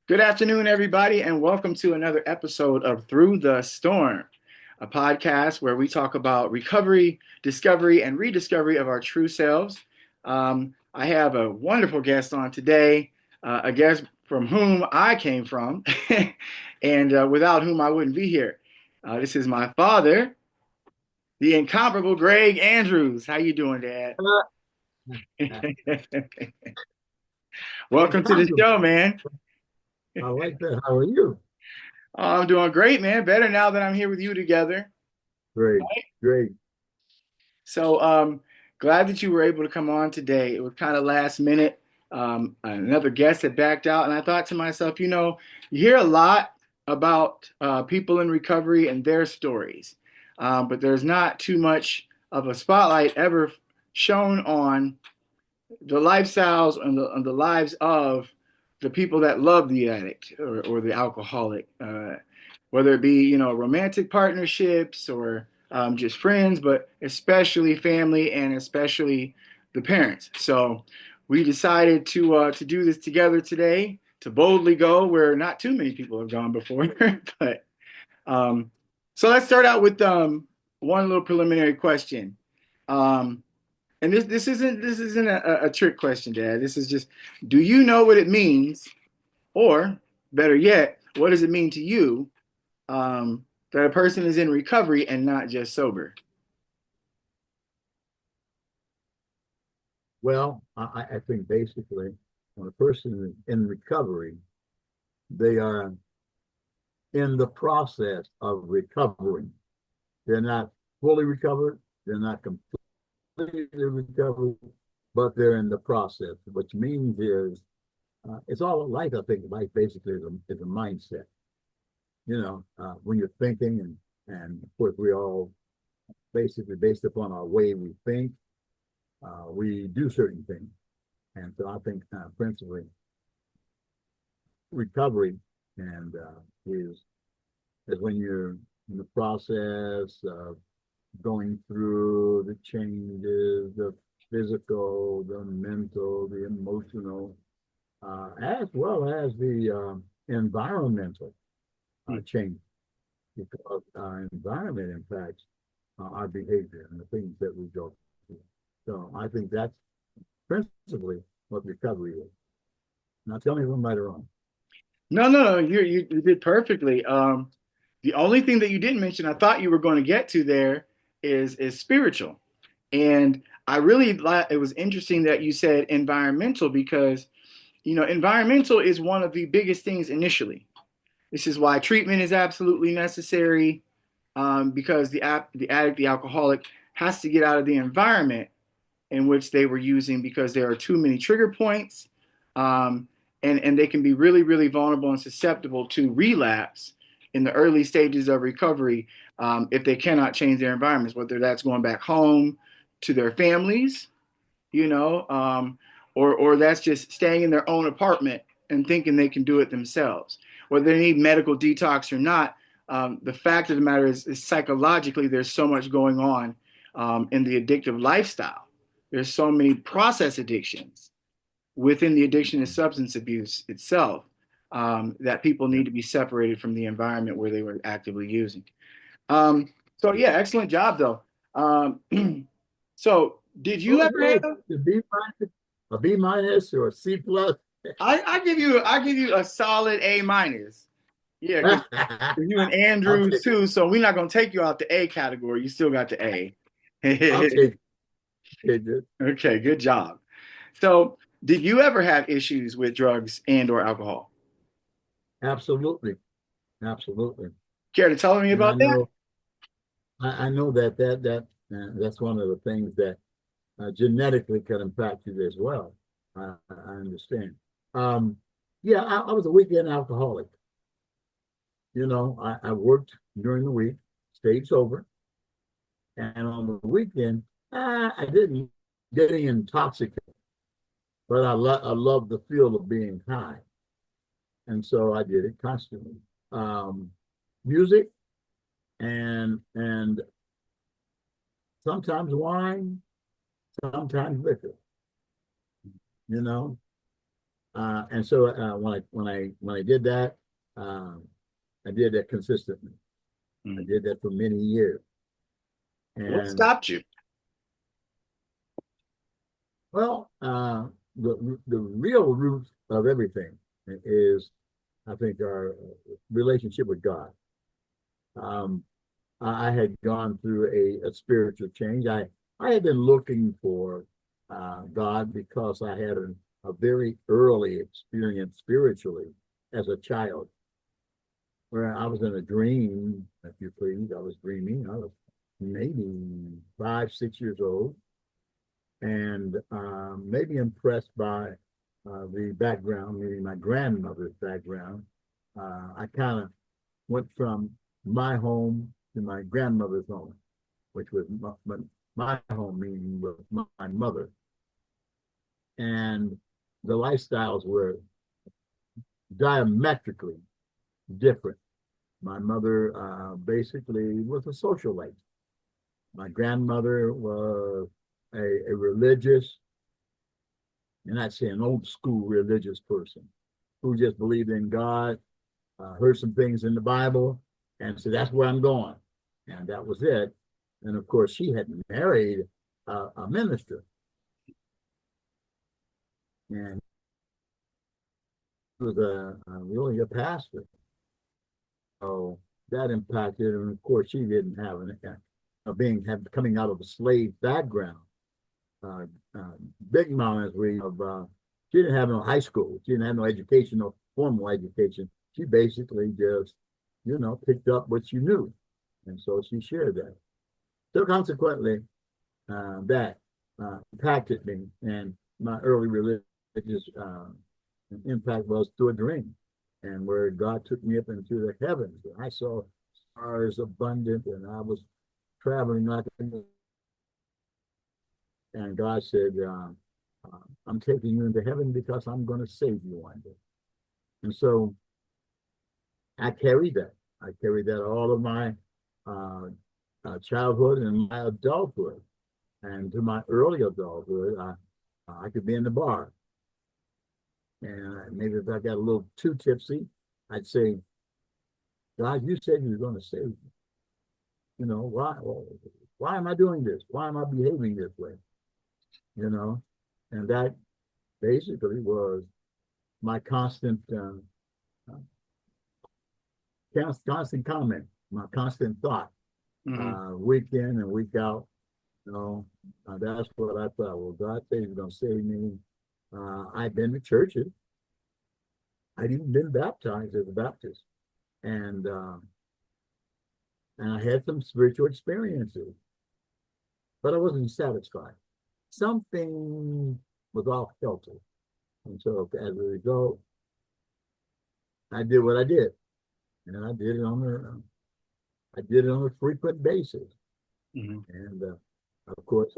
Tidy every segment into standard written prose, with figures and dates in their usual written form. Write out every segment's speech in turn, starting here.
Good afternoon, everybody, and welcome to another episode of Through the Storm, a podcast where we talk about recovery, discovery, and rediscovery of our true selves. I have a wonderful guest on today, a guest from whom I came from, and without whom I wouldn't be here. This is my father, the incomparable Greg Andrews. How you doing, Dad? Welcome to the Incomparable. show, man. I like that. How are you? I'm doing great, man. Better now that I'm here with you together. Great, great. So glad that you were able to come on today. It was kind of last minute. Another guest had backed out, and I thought to myself, you hear a lot about people in recovery and their stories, but there's not too much of a spotlight ever shown on the lifestyles and the lives of the people that love the addict or the alcoholic, whether it be romantic partnerships or just friends, but especially family and especially the parents. So we decided to do this together today to boldly go where not too many people have gone before. but um, so let's start out with one little preliminary question. Um, and this isn't a trick question, Dad. This is just, do you know what it means, or better yet, what does it mean to you that a person is in recovery and not just sober? Well, I think basically when a person is in recovery, they are in the process of recovering. They're not fully recovered, they're not completely recovered, but they're in the process, which means is it's all life. I think life basically is a mindset. When you're thinking, and of course, we all basically based upon our way we think, we do certain things. And so I think principally recovery and is when you're in the process of going through the changes, the physical, the mental, the emotional, as well as the environmental change, because our environment impacts our behavior and the things that we go through. So I think that's principally what recovery is. Now tell me if I'm right or wrong. No, no, no. You did perfectly. The only thing that you didn't mention, I thought you were going to get to there, is spiritual. And I really it was interesting that you said environmental because environmental is one of the biggest things initially. This is why treatment is absolutely necessary, because the addict, the alcoholic, has to get out of the environment in which they were using because there are too many trigger points, um, and they can be really, really vulnerable and susceptible to relapse in the early stages of recovery if they cannot change their environments, whether that's going back home to their families, you know, um, or that's just staying in their own apartment and thinking they can do it themselves. Whether they need medical detox or not, the fact of the matter is psychologically there's so much going on in the addictive lifestyle. There's so many process addictions within the addiction and substance abuse itself that people Yeah. need to be separated from the environment where they were actively using. So yeah, excellent job though. So did you Oh, ever hey, have? a B minus, a B minus or a C plus. I give you a solid A minus. Yeah, because you and I'll Andrews take too. So we're not gonna take you out the A category. You still got the A. I'll take it. Okay, good job. So did you ever have issues with drugs and or alcohol? Absolutely, absolutely. Care to tell me And I about that? know I know that's one of the things that genetically can impact you as well. I understand. Um, yeah, I was a weekend alcoholic. I worked during the week, stayed sober, and on the weekend, I didn't get intoxicated, but I love the feel of being high, and so I did it constantly. Um, Music and sometimes wine, sometimes liquor. You know, And so when I did that, um, I did that consistently. I Mm. did that for many years. What And stopped you? well, the real root of everything is, I think, our relationship with God. Um, I had gone through a spiritual change. I had been looking for God because I had a very early experience spiritually as a child, where I was in a dream, if you please. I was dreaming. I was maybe 5, 6 years old, and maybe impressed by the background, maybe my grandmother's background. I kind of went from my home to my grandmother's home, which was my home, meaning with my mother. And the lifestyles were diametrically different. My mother basically was a socialite. My grandmother was a religious, and I'd say an old school religious person who just believed in God, heard some things in the Bible, and said, that's where I'm going. And that was it. And of course, she had married a minister, and he was really a pastor. So that impacted, and of course, she didn't have coming out of a slave background. Uh, uh, Big Mama, as she didn't have no high school. She didn't have no education, no formal education. She basically just, picked up what she knew, and so she shared that. So consequently, that impacted me, and my early religious impact was through a dream, and where God took me up into the heavens. I saw stars abundant, and I was traveling like, and God said, "I'm taking you into heaven because I'm going to save you one day." And so I carried that. I carried that all of my uh, childhood and my adulthood, and to my early adulthood. I could be in the bar, and maybe if I got a little too tipsy, I'd say, "God, you said you were going to save me. Why am I doing this? Why am I behaving this way? You know?" And that basically was my constant comment, my constant thought, Hmm. week in and week out. You know, that's what I thought. Well, God said He's going to save me. I've been to churches. I'd even been baptized as a Baptist, and uh, and I had some spiritual experiences, but I wasn't satisfied. Something was off kilter, and so as a result, I did what I did, and I did it on a frequent basis. Hmm. And of course,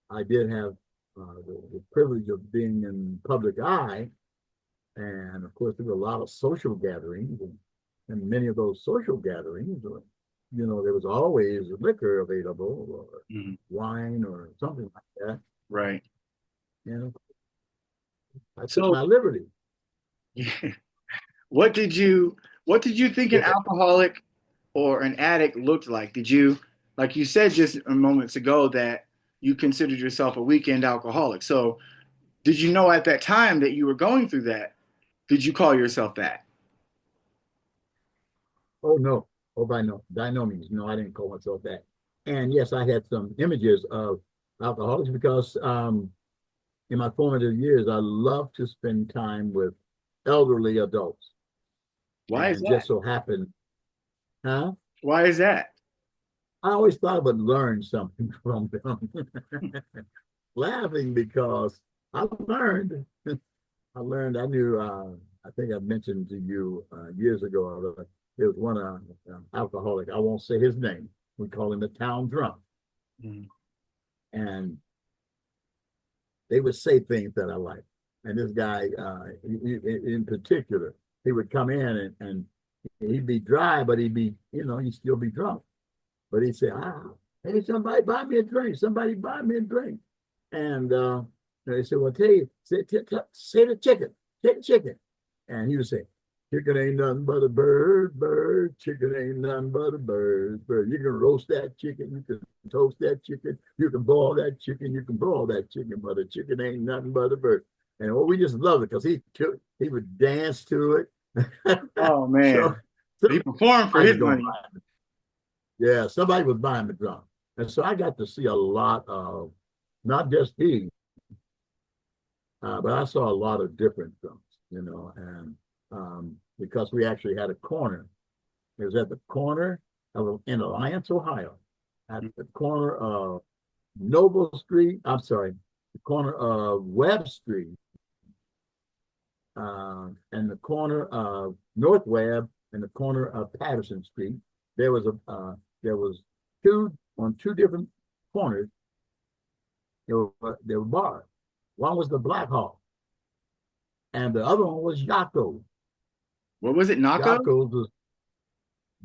I did have the privilege of being in public eye. And of course, there were a lot of social gatherings. And many of those social gatherings, there was always liquor available, or Hmm. wine, or something like that. Right. And I took So, my liberty. what did you what did you think an Yeah. alcoholic or an addict looked like? Did you, like you said just a moments ago, that you considered yourself a weekend alcoholic? So, did you know at that time that you were going through that? Did you call yourself that? Oh, no. Oh, by no means. No, I didn't call myself that. And yes, I had some images of alcoholics because in my formative years, I loved to spend time with elderly adults. Why is And just that? so happened, huh? Why is that? I always thought I would learn something from them. Laughing because I learned. I knew, I think I mentioned to you years ago, there was one alcoholic, I won't say his name. We call him the town drunk. Mhm. And they would say things that I like. And this guy, in particular, he would come in and he'd be dry, but he'd still be drunk. But he'd say, hey, somebody buy me a drink. Somebody buy me a drink. And they said, well, say the chicken. chicken. And he would say, chicken ain't nothing but a bird, bird. Chicken ain't nothing but a bird, bird. You can roast that chicken. You can toast that chicken. You can boil that chicken. You can broil that chicken, but a chicken ain't nothing but a bird. And well, we just loved it because he would dance to it. Oh so man. So he performed for somebody his was going to money. buy it. Yeah, somebody was buying the drum. And so I got to see a lot of, not just he, but I saw a lot of different drums, and because we actually had a corner. It was at the corner in Alliance, Ohio, at the corner of Noble Street. I'm sorry, the corner of Webb Street, and the corner of North Webb, and the corner of Patterson Street. There was two different corners. There were bars. One was the Black Hawk, and the other one was Yakko. What was it? Nako? Yakko's was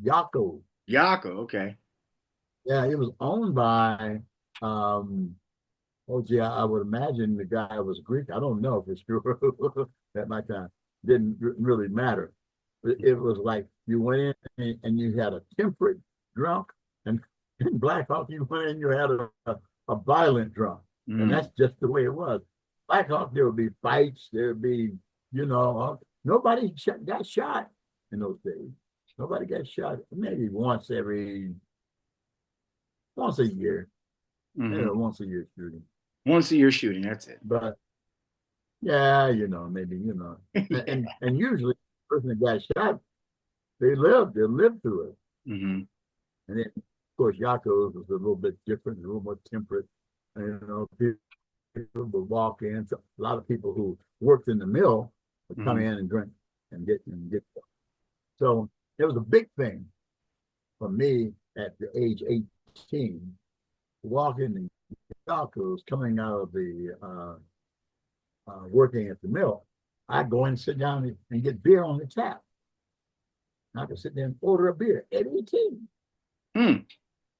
Yakko. Yako. Okay. Yeah, it was owned by um oh gee, I would imagine the guy was Greek. I don't know for sure. At my time. Didn't really matter. It was like you went in and you had a temperate drunk, and in Black Hawk you went in, you had a violent drunk. And Mm. that's just the way it was. Black Hawk, there would be fights, there would be, nobody got shot in those days. Nobody got shot maybe once a year, Hmm. once a year shooting. Once a year shooting. That's it. But yeah, maybe, and usually the person that got shot, they lived through it. Hmm. And then, of course, Yakos was a little bit different, a little more temperate. And, people would walk in. So a lot of people who worked in the mill would come Hmm. in and drink and get. So it was a big thing for me at the age 18, walking in Yakos coming out of the working at the mill. I'd go in and sit down and get beer on the tap. I could sit there and order a beer at 18 Hmm.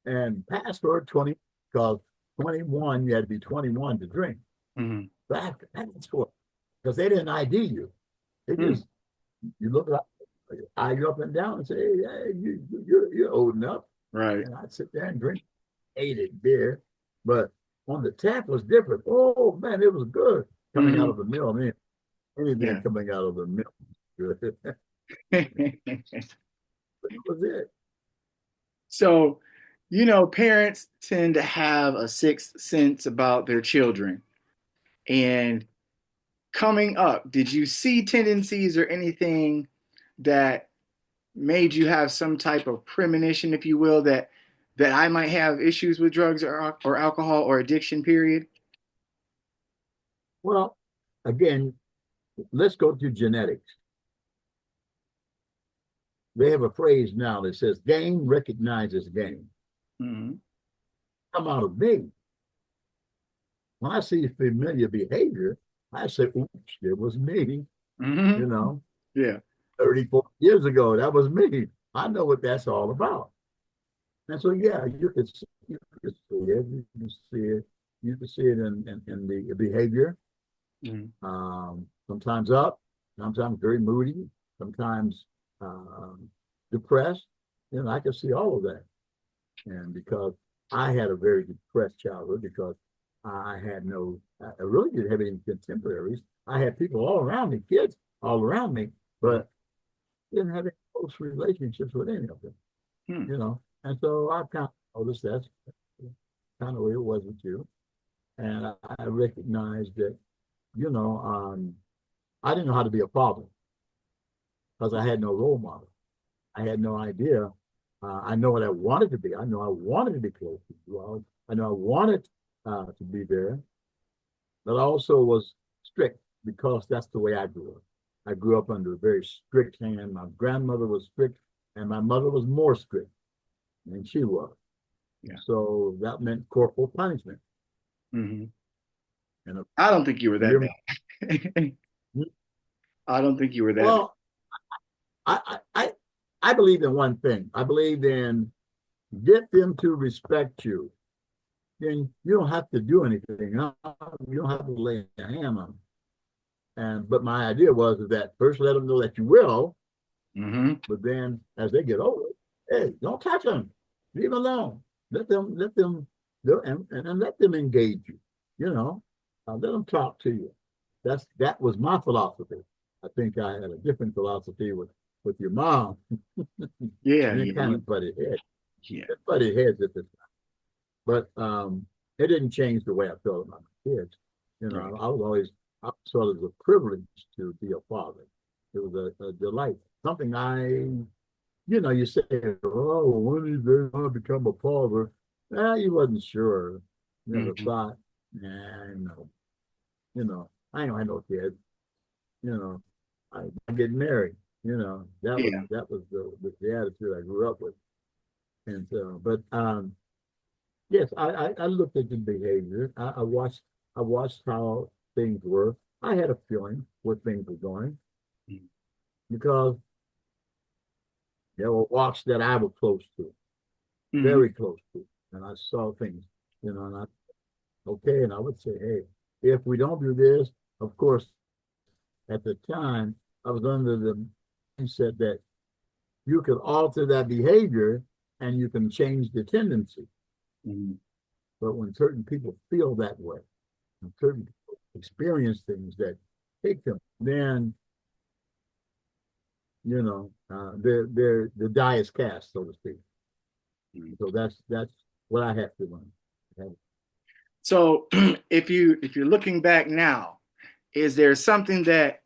and pass for 20, because 21, you had to be 21 to drink. Hmm. That's for, because they didn't ID you. They Hmm. just, you look up, eye you up and down and say, hey, you're old enough. Right. And I'd sit there and drink, ate it beer. But on the tap was different. Oh, man, it was good coming out Hmm. of the mill. I mean, anything Yeah. coming out of the mill was good. But it was it. So, parents tend to have a sixth sense about their children. And coming up, did you see tendencies or anything that made you have some type of premonition, if you will, that I might have issues with drugs or alcohol or addiction, period? Well, again, let's go to genetics. They have a phrase now that says game recognizes game. Hmm. Come out of me. When I see familiar behavior, I say, oops, it was me, Hmm. you know, Yeah. 34 years ago, that was me. I know what that's all about. And so, yeah, you could see it. You can see it. You can see it in the behavior. Hmm. Sometimes up, sometimes very moody, sometimes depressed. I can see all of that. And because I had a very depressed childhood, because I really didn't have any contemporaries. I had people all around me, kids all around me, but didn't have any close relationships with any of them, Hmm. And so I kind of noticed that's kind of the way it was with you. And I recognized that, you know, um, I didn't know how to be a father because I had no role model. I had no idea. I know what I wanted to be. I know I wanted to be close to you. I know I wanted to be there, but I also was strict because that's the way I grew up. I grew up under a very strict hand. My grandmother was strict, and my mother was more strict than she was. Yeah. So that meant corporal punishment. Hmm. And I don't think you were that you're, bad. I don't think you were that bad. well, I believe in one thing. I believe in get them to respect you. Then you don't have to do anything. You don't have to lay a hand on them. And but my idea was that first let them know that you will, Hmm. but then as they get older, hey, don't touch them, leave them alone. Let them, and let them engage you. You know, let them talk to you. That was my philosophy. I think I had a different philosophy with your mom, Yeah, and it yeah, kind of butted heads. yeah, It butted heads at the time, but it didn't change the way I felt about my kids. You know, right. I was always I saw it as a privilege to be a father. It was a delight, something you say, oh, when did they want to become a father? You wasn't sure. Never Hmm. thought, nah, no, I ain't gonna have no kids. You know, I get married. Yeah. That was the attitude I grew up with. And so, but yes, I looked at the behavior. I watched how things were. I had a feeling where things were going because there were walks that I was close to, Hmm. very close to, and I saw things, and I okay, and I would say, hey, if we don't do this, of course, at the time I was under the mindset that you could alter that behavior and you can change the tendency. Hmm. But when certain people feel that way, when certain people experience things that take them, then the die is cast, so to speak. So that's what I have to learn. So if you're looking back now, is there something that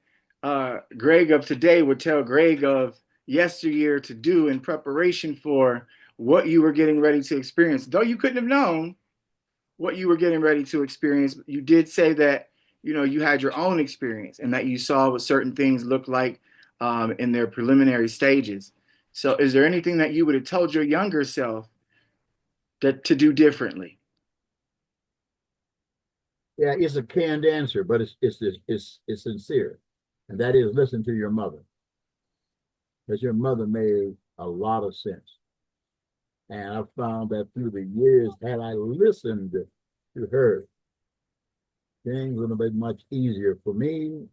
Greg of today would tell Greg of yesteryear to do in preparation for what you were getting ready to experience? Though you couldn't have known what you were getting ready to experience, you did say that you had your own experience and that you saw what certain things look like in their preliminary stages. So, is there anything that you would have told your younger self that to do differently? Yeah, it's a canned answer, but it's sincere, and that is listen to your mother, because your mother made a lot of sense. And I found that through the years, had I listened to her, things would have been much easier for me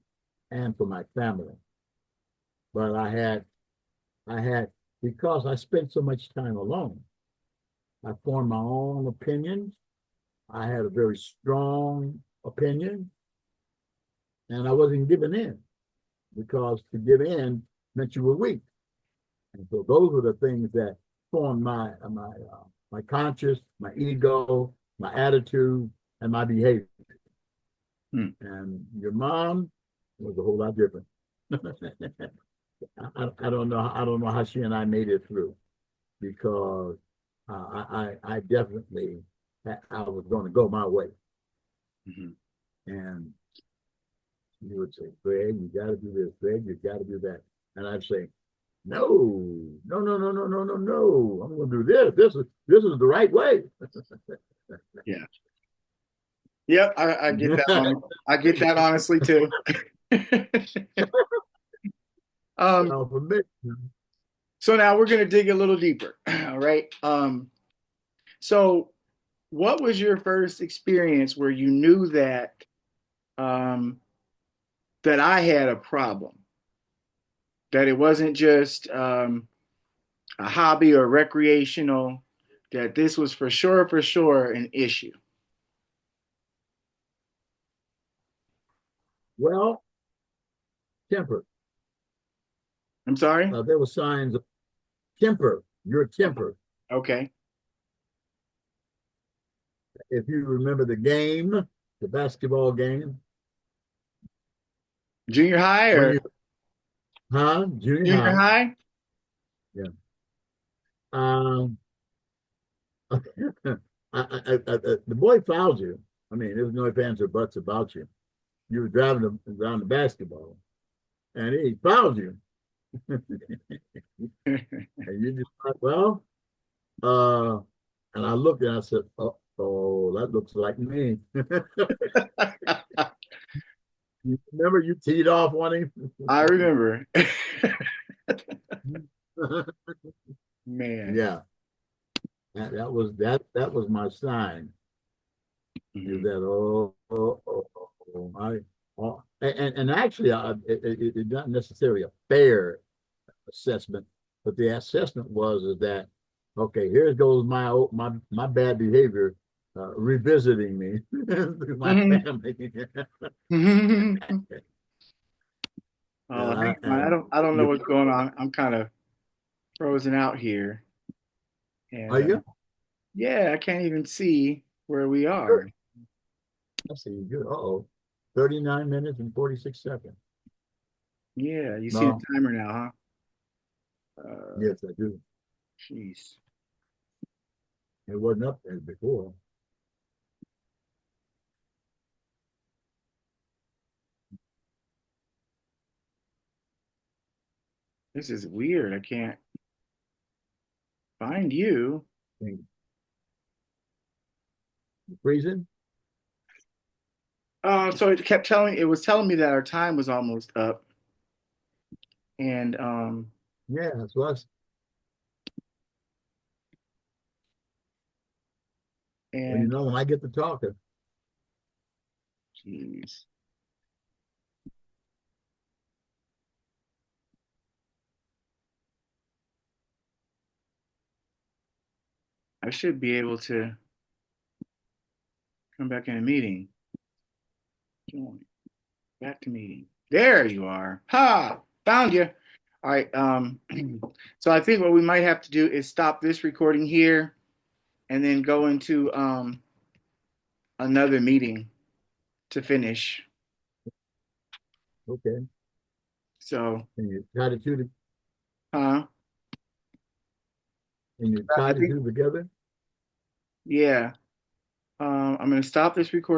and for my family. But I had, because I spent so much time alone, I formed my own opinions. I had a very strong opinion, and I wasn't giving in because to give in meant you were weak. And so those were the things that formed my conscious, my ego, my attitude, and my behavior. Hmm. And your mom was a whole lot different. I don't know. I don't know how she and I made it through because I definitely I was going to go my way. Mhm. And she would say, Greg, you got to do this. Greg, you got to do that. And I'd say, no, no, no, no, no, no, no, no. I'm going to do this. This is the right way. Yeah. Yep, I get that one. I get that honestly too. um, For me, so now we're gonna dig a little deeper. All right. So what was your first experience where you knew um, that I had a problem, that it wasn't just a hobby or recreational, that this was for sure, an issue? well, temper. I'm sorry. There were signs of temper. Your temper. Okay. If you remember the basketball game, Junior high when or you, junior junior high, high? yeah. Um, the boy fouled you. I mean, there was no ifs, ands, or buts about you. You were driving around the basketball, and he fouled you, and you just thought, well, uh, and I looked and I said, oh, that looks like me. You remember you teed off on him? I remember. Man. Yeah, that was my sign. Is Mhm. that And actually, it's not necessarily a fair assessment, but the assessment was is that okay, here goes my bad behavior revisiting me through my Mhm. family. Hang on. And I don't know you what's going on. I'm kind of frozen out here, and are you? yeah, I can't even see where we Sure. are. I see you good. Oh, 39 minutes and 46 seconds. Yeah, you see the No, timer now, huh? yes, I do. Jeez. It wasn't up there before. This is weird. I can't find you. Freezing? So it was telling me that our time was almost up, and Yeah, that's what well, and when I get to talking, jeez, I should be able to come back in a meeting. Join. Back to meeting. There you are. Ha! Found you. All right. So I think what we might have to do is stop this recording here and then go into another meeting to finish. okay. So, And you tie the two huh? and you I tie the think, two together. yeah. I'm going to stop this recording.